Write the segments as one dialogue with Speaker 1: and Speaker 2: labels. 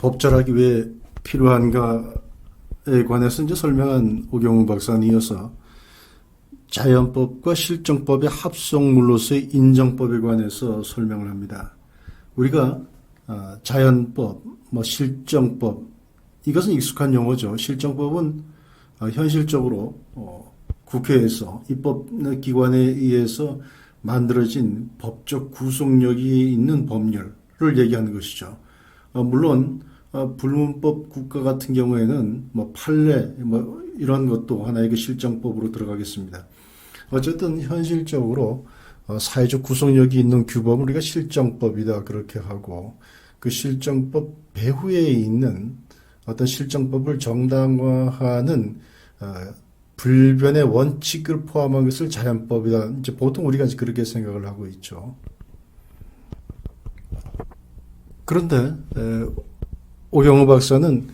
Speaker 1: 법절하기 왜 필요한가에 관해서 이제 설명한 오경우 박사는 이어서 자연법과 실정법의 합성물로서의 인정법에 관해서 설명을 합니다. 우리가 자연법, 실정법, 이것은 익숙한 용어죠. 실정법은 현실적으로 국회에서 입법기관에 의해서 만들어진 법적 구속력이 있는 법률을 얘기하는 것이죠. 물론 불문법 국가 같은 경우에는 판례 이런 것도 하나의 그 실정법으로 들어가겠습니다. 어쨌든 현실적으로 사회적 구속력이 있는 규범을 우리가 실정법이다 그렇게 하고, 그 실정법 배후에 있는 어떤 실정법을 정당화하는 불변의 원칙을 포함한 것을 자연법이다. 이제 보통 우리가 그렇게 생각을 하고 있죠. 그런데 오경우 박사는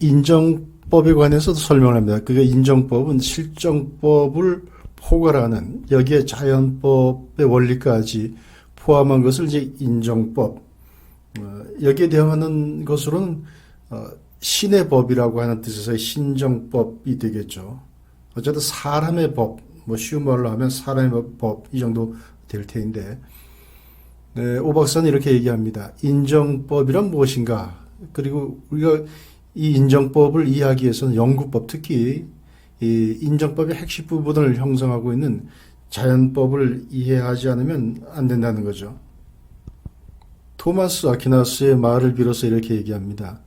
Speaker 1: 인정법에 관해서도 설명을 합니다. 그게 인정법은 실정법을 포괄하는, 여기에 자연법의 원리까지 포함한 것을 이제 인정법, 여기에 대응하는 것으로는 신의 법이라고 하는 뜻에서의 신정법이 되겠죠. 어쨌든 사람의 법, 쉬운 말로 하면 사람의 법, 이 정도 될 텐데, 오 박사는 이렇게 얘기합니다. 인정법이란 무엇인가? 그리고 우리가 이 인정법을 이해하기 위해서는 영구법, 특히 이 인정법의 핵심 부분을 형성하고 있는 자연법을 이해하지 않으면 안 된다는 거죠. 토마스 아퀴나스의 말을 빌어서 이렇게 얘기합니다.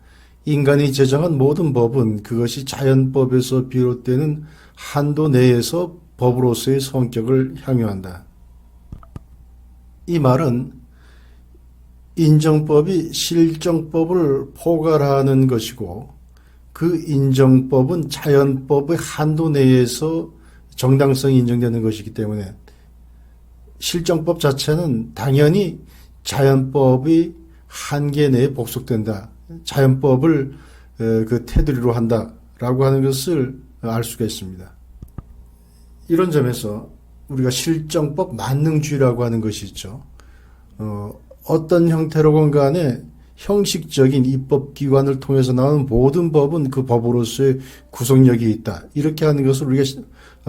Speaker 1: 인간이 제정한 모든 법은 그것이 자연법에서 비롯되는 한도 내에서 법으로서의 성격을 향유한다. 이 말은 인정법이 실정법을 포괄하는 것이고, 그 인정법은 자연법의 한도 내에서 정당성이 인정되는 것이기 때문에 실정법 자체는 당연히 자연법의 한계 내에 복속된다. 자연법을 그 테두리로 한다라고 하는 것을 알 수가 있습니다. 이런 점에서 우리가 실정법 만능주의라고 하는 것이 있죠. 어떤 형태로건 간에 형식적인 입법기관을 통해서 나오는 모든 법은 그 법으로서의 구속력이 있다. 이렇게 하는 것을 우리가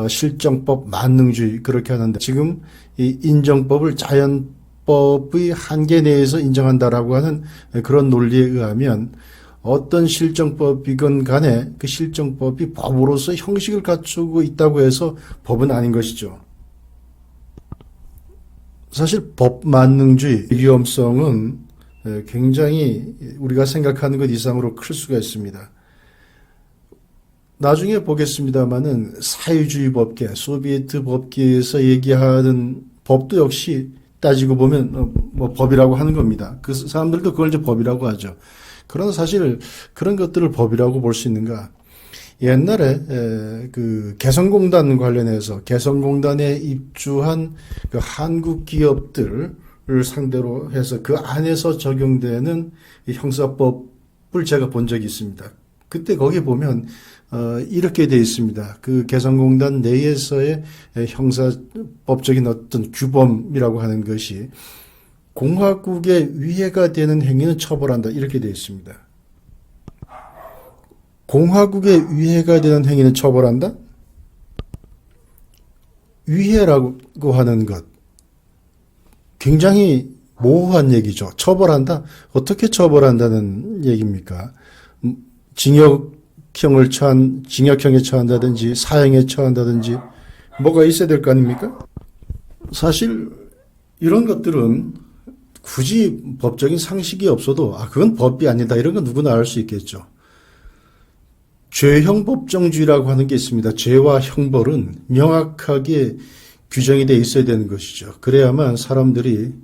Speaker 1: 실정법 만능주의 그렇게 하는데, 지금 이 인정법을 자연법의 한계 내에서 인정한다라고 하는 그런 논리에 의하면 어떤 실정법이건 간에 그 실정법이 법으로서 형식을 갖추고 있다고 해서 법은 아닌 것이죠. 사실 법 만능주의 위험성은 굉장히 우리가 생각하는 것 이상으로 클 수가 있습니다. 나중에 보겠습니다마는 사회주의 법계, 소비에트 법계에서 얘기하는 법도 역시 따지고 보면 법이라고 하는 겁니다. 그 사람들도 그걸 이제 법이라고 하죠. 그러나 사실 그런 것들을 법이라고 볼 수 있는가? 옛날에 그 개성공단 관련해서 개성공단에 입주한 그 한국 기업들을 상대로 해서 그 안에서 적용되는 형사법을 제가 본 적이 있습니다. 그때 거기 보면 이렇게 되어 있습니다. 그 개성공단 내에서의 형사법적인 어떤 규범이라고 하는 것이 공화국에 위해가 되는 행위는 처벌한다. 이렇게 되어 있습니다. 공화국에 위해가 되는 행위는 처벌한다? 위해라고 하는 것, 굉장히 모호한 얘기죠. 처벌한다? 어떻게 처벌한다는 얘기입니까? 징역형에 처한다든지 사형에 처한다든지 뭐가 있어야 될 거 아닙니까? 사실 이런 것들은 굳이 법적인 상식이 없어도 그건 법이 아니다 이런 건 누구나 알 수 있겠죠. 죄형법정주의라고 하는 게 있습니다. 죄와 형벌은 명확하게 규정이 돼 있어야 되는 것이죠. 그래야만 사람들이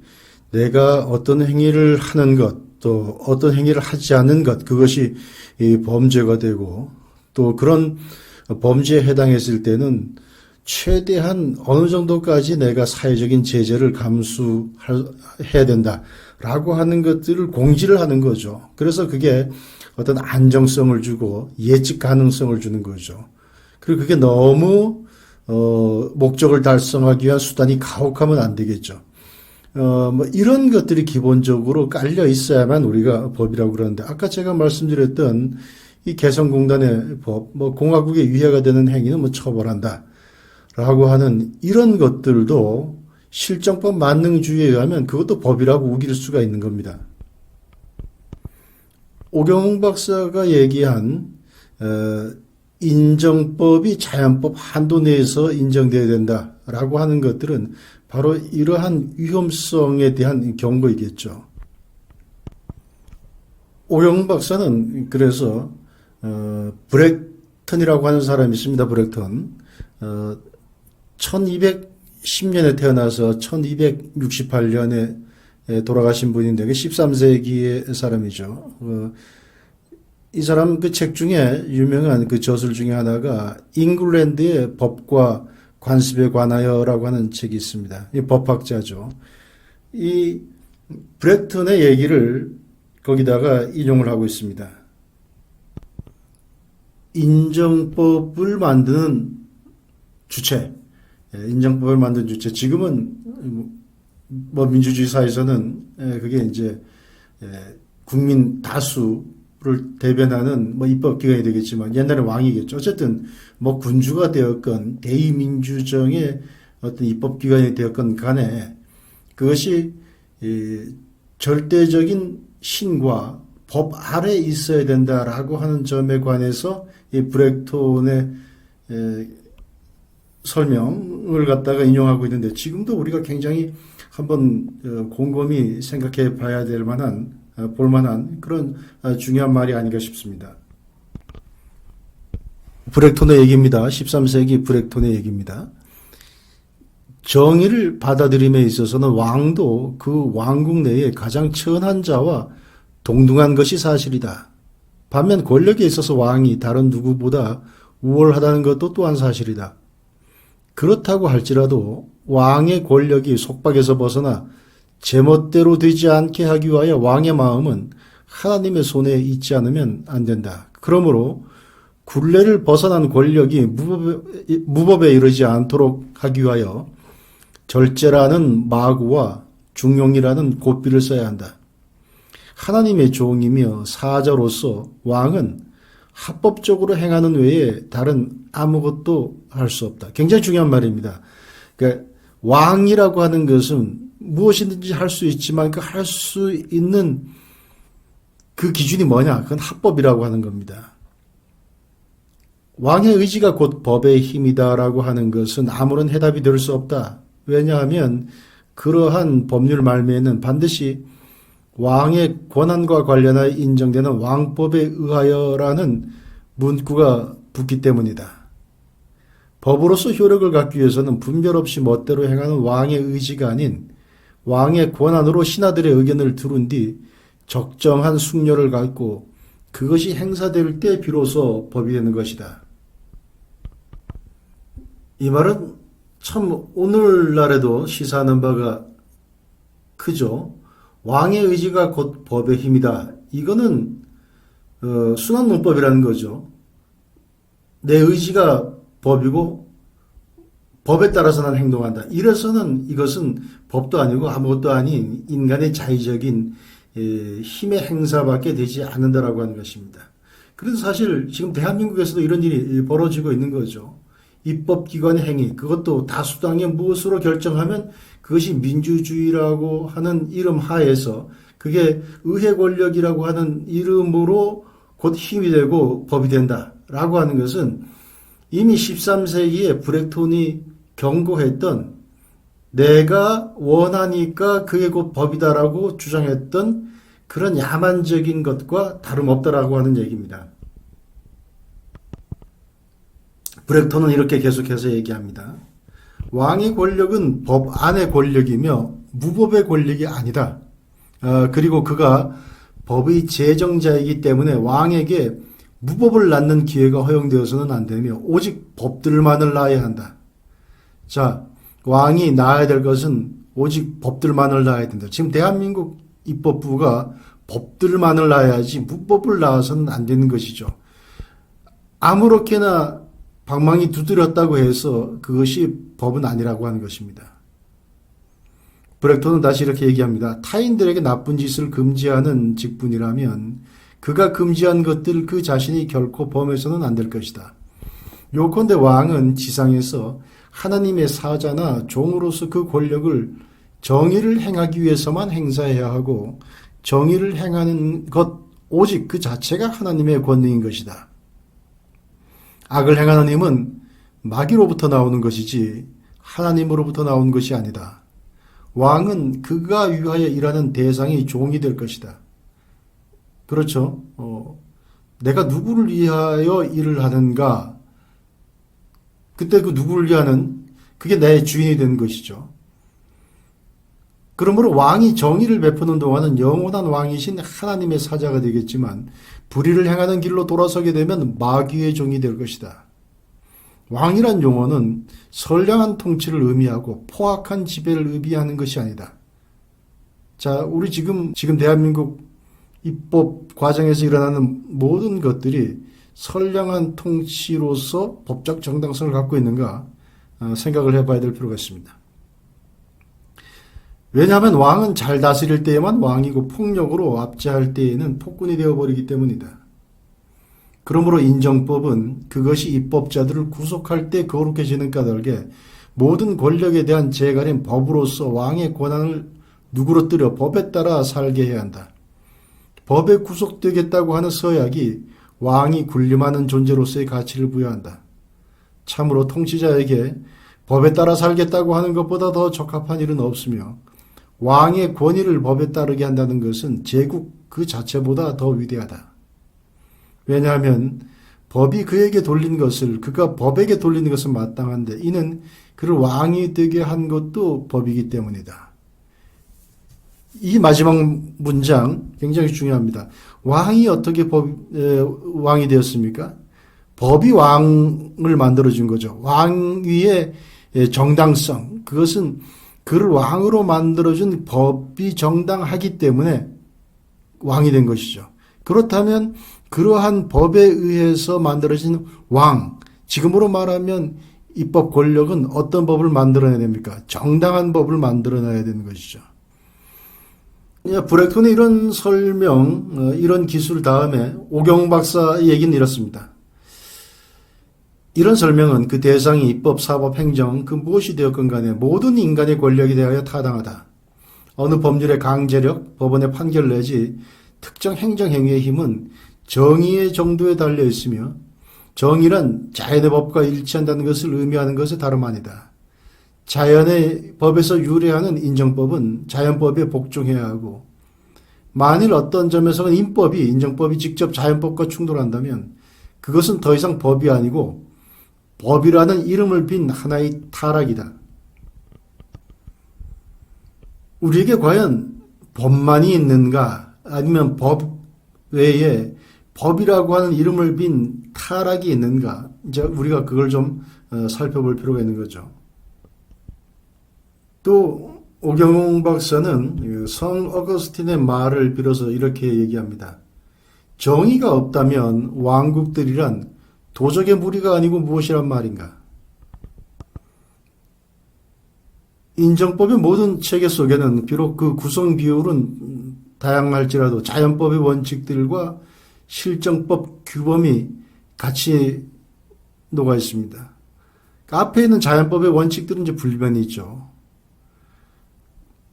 Speaker 1: 내가 어떤 행위를 하는 것, 또 어떤 행위를 하지 않는 것, 그것이 범죄가 되고, 또 그런 범죄에 해당했을 때는 최대한 어느 정도까지 내가 사회적인 제재를 감수해야 된다라고 하는 것들을 공지를 하는 거죠. 그래서 그게 어떤 안정성을 주고 예측 가능성을 주는 거죠. 그리고 그게 너무 목적을 달성하기 위한 수단이 가혹하면 안 되겠죠. 뭐 이런 것들이 기본적으로 깔려 있어야만 우리가 법이라고 그러는데, 아까 제가 말씀드렸던 이 개성공단의 법, 뭐 공화국에 위해가 되는 행위는 뭐 처벌한다 라고 하는 이런 것들도 실정법 만능주의에 의하면 그것도 법이라고 우길 수가 있는 겁니다. 오경훈 박사가 얘기한 인정법이 자연법 한도 내에서 인정돼야 된다라고 하는 것들은 바로 이러한 위험성에 대한 경고이겠죠. 오경훈 박사는 그래서 브렉턴이라고 하는 사람이 있습니다. 브렉턴. 1210년에 태어나서 1268년에 돌아가신 분인데 13세기의 사람이죠. 이 사람 그 책 중에 유명한 그 저술 중에 하나가 잉글랜드의 법과 관습에 관하여라고 하는 책이 있습니다. 이 법학자죠. 이 브렉턴의 얘기를 거기다가 인용을 하고 있습니다. 인정법을 만드는 주체, 인정법을 만든 주체. 지금은 뭐 민주주의 사회에서는 그게 이제 국민 다수를 대변하는 뭐 입법기관이 되겠지만 옛날에 왕이겠죠. 어쨌든 뭐 군주가 되었건 대의민주정의 어떤 입법기관이 되었건 간에 그것이 절대적인 신과 법 아래 있어야 된다라고 하는 점에 관해서 이 브렉톤의 설명을 갖다가 인용하고 있는데, 지금도 우리가 굉장히 한번 곰곰이 생각해 봐야 될 만한, 볼 만한 그런 중요한 말이 아닌가 싶습니다. 브렉톤의 얘기입니다. 13세기 브렉톤의 얘기입니다. 정의를 받아들임에 있어서는 왕도 그 왕국 내에 가장 천한 자와 동등한 것이 사실이다. 반면 권력에 있어서 왕이 다른 누구보다 우월하다는 것도 또한 사실이다. 그렇다고 할지라도 왕의 권력이 속박에서 벗어나 제멋대로 되지 않게 하기 위하여 왕의 마음은 하나님의 손에 있지 않으면 안 된다. 그러므로 굴레를 벗어난 권력이 무법에 이르지 않도록 하기 위하여 절제라는 마구와 중용이라는 고삐를 써야 한다. 하나님의 종이며 사자로서 왕은 합법적으로 행하는 외에 다른 아무것도 할 수 없다. 굉장히 중요한 말입니다. 그러니까 왕이라고 하는 것은 무엇이든지 할 수 있지만 그 할 수 있는 그 기준이 뭐냐? 그건 합법이라고 하는 겁니다. 왕의 의지가 곧 법의 힘이다라고 하는 것은 아무런 해답이 될 수 없다. 왜냐하면 그러한 법률 말미에는 반드시 왕의 권한과 관련하여 인정되는 왕법에 의하여라는 문구가 붙기 때문이다. 법으로서 효력을 갖기 위해서는 분별 없이 멋대로 행하는 왕의 의지가 아닌 왕의 권한으로 신하들의 의견을 들은 뒤 적정한 숙려를 갖고 그것이 행사될 때 비로소 법이 되는 것이다. 이 말은 참 오늘날에도 시사하는 바가 크죠. 왕의 의지가 곧 법의 힘이다. 이거는 순환 문법이라는 거죠. 내 의지가 법이고 법에 따라서 난 행동한다. 이래서는 이것은 법도 아니고 아무것도 아닌 인간의 자의적인 힘의 행사밖에 되지 않는다라고 하는 것입니다. 그래서 사실 지금 대한민국에서도 이런 일이 벌어지고 있는 거죠. 입법기관의 행위, 그것도 다수당의 무엇으로 결정하면 그것이 민주주의라고 하는 이름 하에서 그게 의회 권력이라고 하는 이름으로 곧 힘이 되고 법이 된다라고 하는 것은 이미 13세기에 브렉톤이 경고했던 내가 원하니까 그게 곧 법이다라고 주장했던 그런 야만적인 것과 다름없다라고 하는 얘기입니다. 브렉톤은 이렇게 계속해서 얘기합니다. 왕의 권력은 법 안의 권력이며 무법의 권력이 아니다. 그리고 그가 법의 제정자이기 때문에 왕에게 무법을 낳는 기회가 허용되어서는 안 되며 오직 법들만을 낳아야 한다. 자, 왕이 낳아야 될 것은 오직 법들만을 낳아야 된다. 지금 대한민국 입법부가 법들만을 낳아야지 무법을 낳아서는 안 되는 것이죠. 아무렇게나 방망이 두드렸다고 해서 그것이 법은 아니라고 하는 것입니다. 브렉톤은 다시 이렇게 얘기합니다. 타인들에게 나쁜 짓을 금지하는 직분이라면 그가 금지한 것들 그 자신이 결코 범해서는 안 될 것이다. 요컨대 왕은 지상에서 하나님의 사자나 종으로서 그 권력을 정의를 행하기 위해서만 행사해야 하고 정의를 행하는 것 오직 그 자체가 하나님의 권능인 것이다. 악을 행하는 힘은 마귀로부터 나오는 것이지 하나님으로부터 나온 것이 아니다. 왕은 그가 위하여 일하는 대상이 종이 될 것이다. 그렇죠. 내가 누구를 위하여 일을 하는가? 그때 그 누구를 위하는 그게 나의 주인이 되는 것이죠. 그러므로 왕이 정의를 베푸는 동안은 영원한 왕이신 하나님의 사자가 되겠지만 불의를 행하는 길로 돌아서게 되면 마귀의 종이 될 것이다. 왕이란 용어는 선량한 통치를 의미하고 포악한 지배를 의미하는 것이 아니다. 자, 우리 지금 대한민국 입법 과정에서 일어나는 모든 것들이 선량한 통치로서 법적 정당성을 갖고 있는가 생각을 해봐야 될 필요가 있습니다. 왜냐하면 왕은 잘 다스릴 때에만 왕이고 폭력으로 압제할 때에는 폭군이 되어버리기 때문이다. 그러므로 인정법은 그것이 입법자들을 구속할 때 거룩해지는 까닭에 모든 권력에 대한 재갈인 법으로서 왕의 권한을 누그러뜨려 법에 따라 살게 해야 한다. 법에 구속되겠다고 하는 서약이 왕이 군림하는 존재로서의 가치를 부여한다. 참으로 통치자에게 법에 따라 살겠다고 하는 것보다 더 적합한 일은 없으며 왕의 권위를 법에 따르게 한다는 것은 제국 그 자체보다 더 위대하다. 왜냐하면 법이 그에게 돌린 것을 그가 법에게 돌리는 것은 마땅한데 이는 그를 왕이 되게 한 것도 법이기 때문이다. 이 마지막 문장 굉장히 중요합니다. 왕이 어떻게 왕이 되었습니까? 법이 왕을 만들어준 거죠. 왕위의 정당성, 그것은 그를 왕으로 만들어준 법이 정당하기 때문에 왕이 된 것이죠. 그렇다면 그러한 법에 의해서 만들어진 왕, 지금으로 말하면 입법 권력은 어떤 법을 만들어내야 됩니까? 정당한 법을 만들어내야 되는 것이죠. 브렉톤의 이런 설명, 이런 기술 다음에 오경 박사 얘기는 이렇습니다. 이런 설명은 그 대상이 입법, 사법, 행정, 그 무엇이 되었건 간에 모든 인간의 권력에 대하여 타당하다. 어느 법률의 강제력, 법원의 판결 내지 특정 행정행위의 힘은 정의의 정도에 달려 있으며 정의란 자연의 법과 일치한다는 것을 의미하는 것이 다름 아니다. 자연의 법에서 유래하는 인정법은 자연법에 복종해야 하고 만일 어떤 점에서는 인정법이 직접 자연법과 충돌한다면 그것은 더 이상 법이 아니고 법이라는 이름을 빈 하나의 타락이다. 우리에게 과연 법만이 있는가 아니면 법 외에 법이라고 하는 이름을 빈 타락이 있는가? 이제 우리가 그걸 좀 살펴볼 필요가 있는 거죠. 또 오경 박사는 성 어거스틴의 말을 빌어서 이렇게 얘기합니다. 정의가 없다면 왕국들이란 도적의 무리가 아니고 무엇이란 말인가? 인정법의 모든 체계 속에는 비록 그 구성 비율은 다양할지라도 자연법의 원칙들과 실정법 규범이 같이 녹아 있습니다. 앞에 있는 자연법의 원칙들은 이제 불변이 있죠.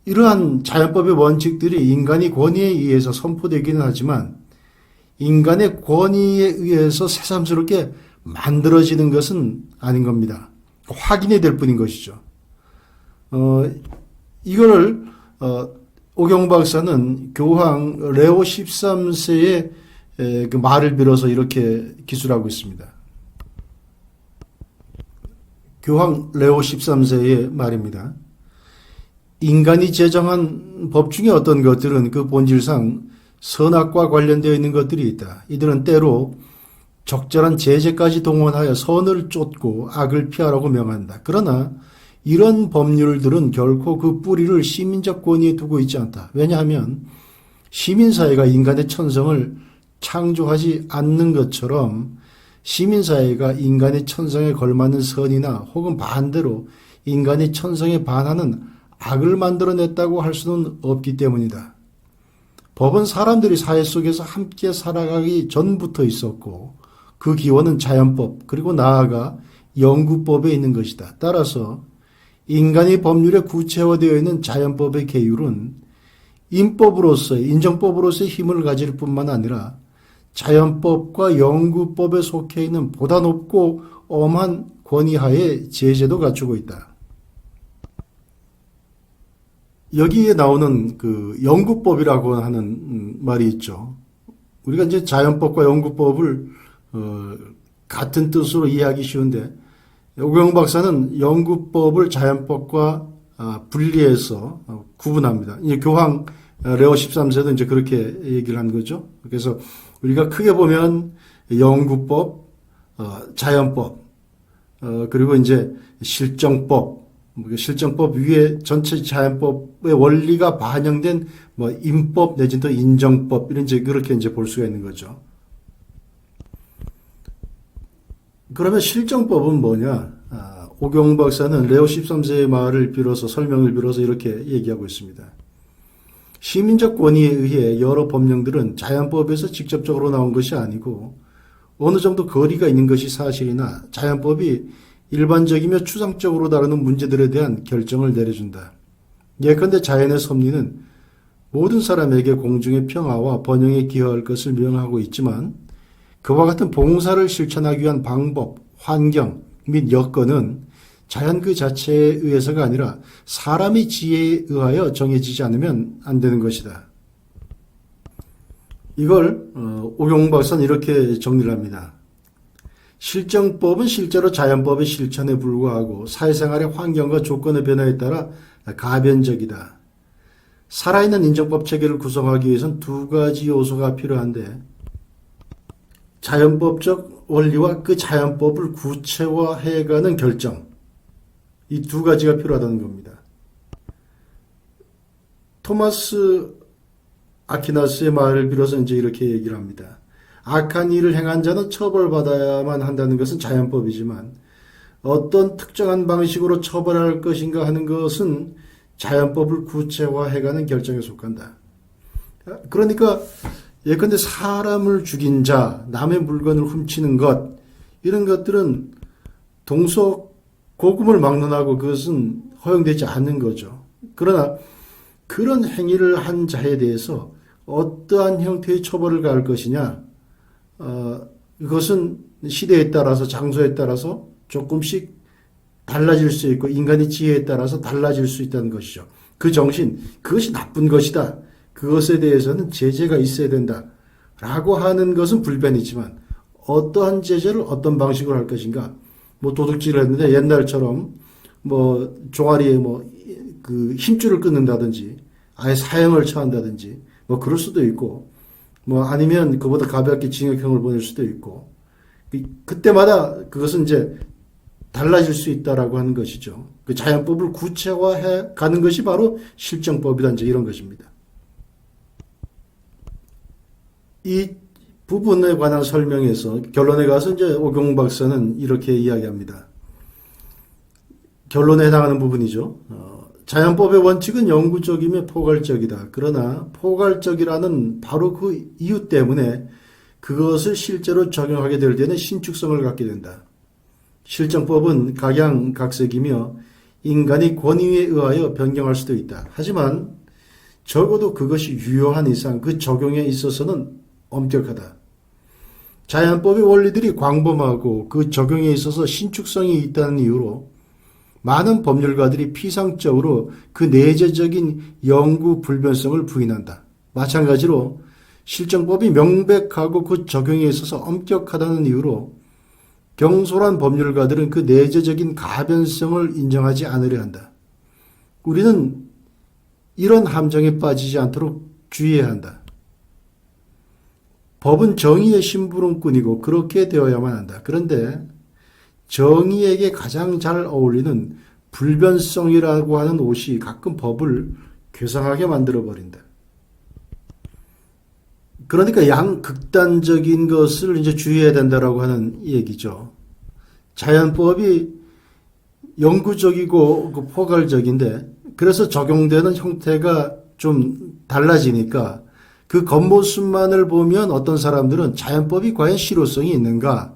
Speaker 1: 이러한 자연법의 원칙들이 인간의 권위에 의해서 선포되기는 하지만 인간의 권위에 의해서 새삼스럽게 만들어지는 것은 아닌 겁니다. 확인이 될 뿐인 것이죠. 이거를 오경 박사는 교황 레오 13세의 그 말을 빌어서 이렇게 기술하고 있습니다. 교황 레오 13세의 말입니다. 인간이 제정한 법 중에 어떤 것들은 그 본질상 선악과 관련되어 있는 것들이 있다. 이들은 때로 적절한 제재까지 동원하여 선을 쫓고 악을 피하라고 명한다. 그러나 이런 법률들은 결코 그 뿌리를 시민적 권위에 두고 있지 않다. 왜냐하면 시민사회가 인간의 천성을 창조하지 않는 것처럼 시민사회가 인간의 천성에 걸맞는 선이나 혹은 반대로 인간의 천성에 반하는 악을 만들어냈다고 할 수는 없기 때문이다. 법은 사람들이 사회 속에서 함께 살아가기 전부터 있었고 그 기원은 자연법 그리고 나아가 영구법에 있는 것이다. 따라서 인간의 법률에 구체화되어 있는 자연법의 계율은 인법으로서의 인정법으로서의 힘을 가질 뿐만 아니라 자연법과 영구법에 속해 있는 보다 높고 엄한 권위하에 제재도 갖추고 있다. 여기에 나오는 그 영구법이라고 하는 말이 있죠. 우리가 이제 자연법과 영구법을 같은 뜻으로 이해하기 쉬운데 오경 박사는 영구법을 자연법과 분리해서 구분합니다. 이제 교황 레오 13세도 이제 그렇게 얘기를 한 거죠. 그래서 우리가 크게 보면 영구법, 자연법, 그리고 이제 실정법, 실정법 위에 전체 자연법의 원리가 반영된 뭐 인법 내지는 또 인정법 이런 이제 그렇게 이제 볼 수가 있는 거죠. 그러면 실정법은 뭐냐? 오경 박사는 레오 13세의 말을 빌어서 설명을 빌어서 이렇게 얘기하고 있습니다. 시민적 권위에 의해 여러 법령들은 자연법에서 직접적으로 나온 것이 아니고 어느 정도 거리가 있는 것이 사실이나 자연법이 일반적이며 추상적으로 다루는 문제들에 대한 결정을 내려준다. 예컨대 자연의 섭리는 모든 사람에게 공중의 평화와 번영에 기여할 것을 명하고 있지만 그와 같은 봉사를 실천하기 위한 방법, 환경 및 여건은 자연 그 자체에 의해서가 아니라 사람의 지혜에 의하여 정해지지 않으면 안 되는 것이다. 이걸 오경 박사는 이렇게 정리를 합니다. 실정법은 실제로 자연법의 실천에 불과하고 사회생활의 환경과 조건의 변화에 따라 가변적이다. 살아있는 인정법 체계를 구성하기 위해서는 두 가지 요소가 필요한데 자연법적 원리와 그 자연법을 구체화해가는 결정, 이 두 가지가 필요하다는 겁니다. 토마스 아퀴나스의 말을 빌어서 이제 이렇게 얘기를 합니다. 악한 일을 행한 자는 처벌받아야만 한다는 것은 자연법이지만 어떤 특정한 방식으로 처벌할 것인가 하는 것은 자연법을 구체화해가는 결정에 속한다. 그러니까 예컨대 사람을 죽인 자, 남의 물건을 훔치는 것 이런 것들은 동서고금을 막론하고 그것은 허용되지 않는 거죠. 그러나 그런 행위를 한 자에 대해서 어떠한 형태의 처벌을 가할 것이냐, 이것은 시대에 따라서 장소에 따라서 조금씩 달라질 수 있고 인간의 지혜에 따라서 달라질 수 있다는 것이죠. 그 정신, 그것이 나쁜 것이다. 그것에 대해서는 제재가 있어야 된다. 라고 하는 것은 불변이지만 어떠한 제재를 어떤 방식으로 할 것인가. 뭐 도둑질을 했는데 옛날처럼 뭐 종아리에 뭐 그 힘줄을 끊는다든지 아예 사형을 처한다든지 뭐 그럴 수도 있고 뭐 아니면 그보다 가볍게 징역형을 보낼 수도 있고 그때마다 그것은 이제 달라질 수 있다라고 하는 것이죠. 그 자연법을 구체화해 가는 것이 바로 실정법이다 이제 이런 것입니다. 이 부분에 관한 설명에서 결론에 가서 이제 오경 박사는 이렇게 이야기합니다. 결론에 해당하는 부분이죠. 자연법의 원칙은 영구적이며 포괄적이다. 그러나 포괄적이라는 바로 그 이유 때문에 그것을 실제로 적용하게 될 때는 신축성을 갖게 된다. 실정법은 각양각색이며 인간의 권위에 의하여 변경할 수도 있다. 하지만 적어도 그것이 유효한 이상 그 적용에 있어서는 엄격하다. 자연법의 원리들이 광범하고 그 적용에 있어서 신축성이 있다는 이유로 많은 법률가들이 피상적으로 그 내재적인 영구 불변성을 부인한다. 마찬가지로 실정법이 명백하고 그 적용에 있어서 엄격하다는 이유로 경솔한 법률가들은 그 내재적인 가변성을 인정하지 않으려 한다. 우리는 이런 함정에 빠지지 않도록 주의해야 한다. 법은 정의의 심부름꾼이고 그렇게 되어야만 한다. 그런데 정의에게 가장 잘 어울리는 불변성이라고 하는 옷이 가끔 법을 괴상하게 만들어버린다. 그러니까 양극단적인 것을 이제 주의해야 된다라고 하는 얘기죠. 자연법이 영구적이고 포괄적인데 그래서 적용되는 형태가 좀 달라지니까 그 겉모습만을 보면 어떤 사람들은 자연법이 과연 실효성이 있는가,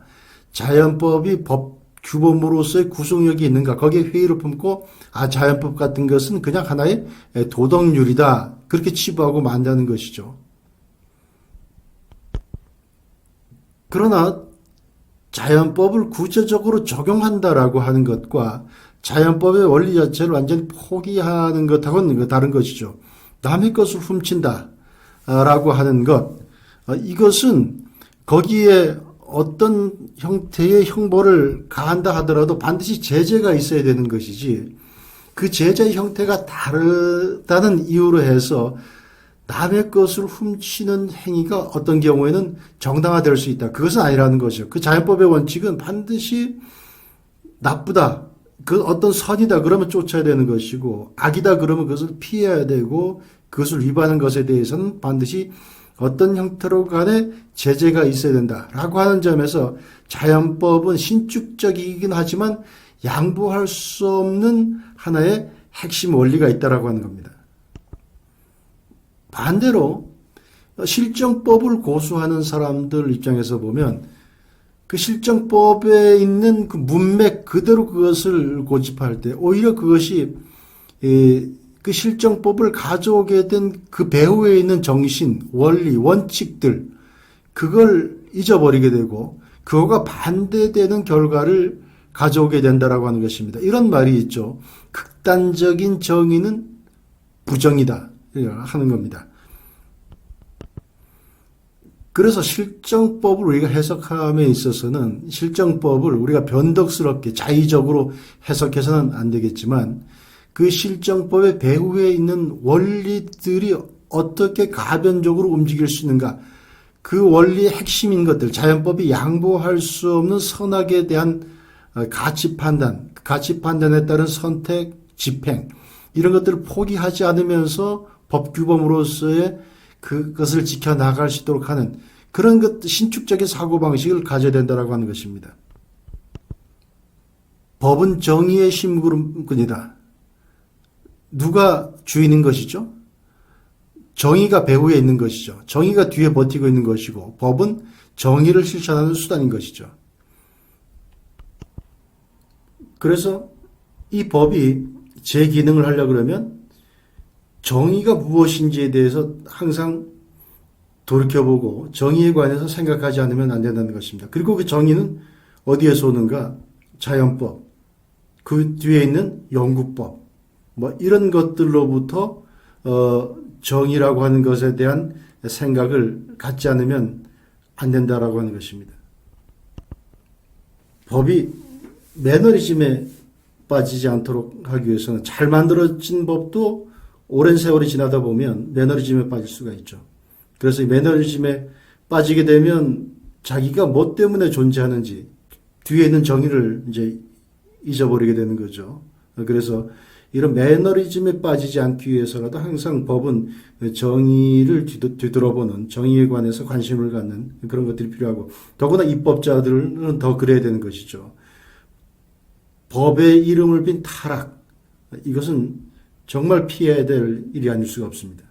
Speaker 1: 자연법이 법 규범으로서의 구속력이 있는가, 거기에 회의를 품고 자연법 같은 것은 그냥 하나의 도덕률이다, 그렇게 치부하고 만다는 것이죠. 그러나 자연법을 구체적으로 적용한다라고 하는 것과 자연법의 원리 자체를 완전히 포기하는 것하고는 다른 것이죠. 남의 것을 훔친다라고 하는 것, 이것은 거기에 어떤 형태의 형벌을 가한다 하더라도 반드시 제재가 있어야 되는 것이지, 그 제재의 형태가 다르다는 이유로 해서 남의 것을 훔치는 행위가 어떤 경우에는 정당화될 수 있다, 그것은 아니라는 거죠. 그 자연법의 원칙은 반드시 나쁘다, 그 어떤 선이다 그러면 쫓아야 되는 것이고, 악이다 그러면 그것을 피해야 되고, 그것을 위반하는 것에 대해서는 반드시 어떤 형태로 간에 제재가 있어야 된다라고 하는 점에서 자연법은 신축적이긴 하지만 양보할 수 없는 하나의 핵심 원리가 있다라고 하는 겁니다. 반대로 실정법을 고수하는 사람들 입장에서 보면 그 실정법에 있는 그 문맥 그대로 그것을 고집할 때 오히려 그것이 그 실정법을 가져오게 된 그 배후에 있는 정신, 원리, 원칙들, 그걸 잊어버리게 되고 그거가 반대되는 결과를 가져오게 된다라고 하는 것입니다. 이런 말이 있죠. 극단적인 정의는 부정이다 하는 겁니다. 그래서 실정법을 우리가 해석함에 있어서는 실정법을 우리가 변덕스럽게 자의적으로 해석해서는 안 되겠지만 그 실정법의 배후에 있는 원리들이 어떻게 가변적으로 움직일 수 있는가, 그 원리의 핵심인 것들, 자연법이 양보할 수 없는 선악에 대한 가치 판단, 가치 판단에 따른 선택, 집행, 이런 것들을 포기하지 않으면서 법 규범으로서의 그것을 지켜나갈 수 있도록 하는 그런 것, 신축적인 사고방식을 가져야 된다고 하는 것입니다. 법은 정의의 심부름꾼이다. 누가 주인인 것이죠? 정의가 배후에 있는 것이죠. 정의가 뒤에 버티고 있는 것이고, 법은 정의를 실천하는 수단인 것이죠. 그래서 이 법이 제 기능을 하려고 그러면 정의가 무엇인지에 대해서 항상 돌이켜보고 정의에 관해서 생각하지 않으면 안 된다는 것입니다. 그리고 그 정의는 어디에서 오는가? 자연법, 그 뒤에 있는 영구법, 이런 것들로부터 정의라고 하는 것에 대한 생각을 갖지 않으면 안 된다라고 하는 것입니다. 법이 매너리즘에 빠지지 않도록 하기 위해서는 잘 만들어진 법도 오랜 세월이 지나다 보면 매너리즘에 빠질 수가 있죠. 그래서 이 매너리즘에 빠지게 되면 자기가 뭐 때문에 존재하는지 뒤에 있는 정의를 이제 잊어버리게 되는 거죠. 그래서 이런 매너리즘에 빠지지 않기 위해서라도 항상 법은 정의를 뒤돌아보는, 정의에 관해서 관심을 갖는 그런 것들이 필요하고, 더구나 입법자들은 더 그래야 되는 것이죠. 법의 이름을 빈 타락, 이것은 정말 피해야 될 일이 아닐 수가 없습니다.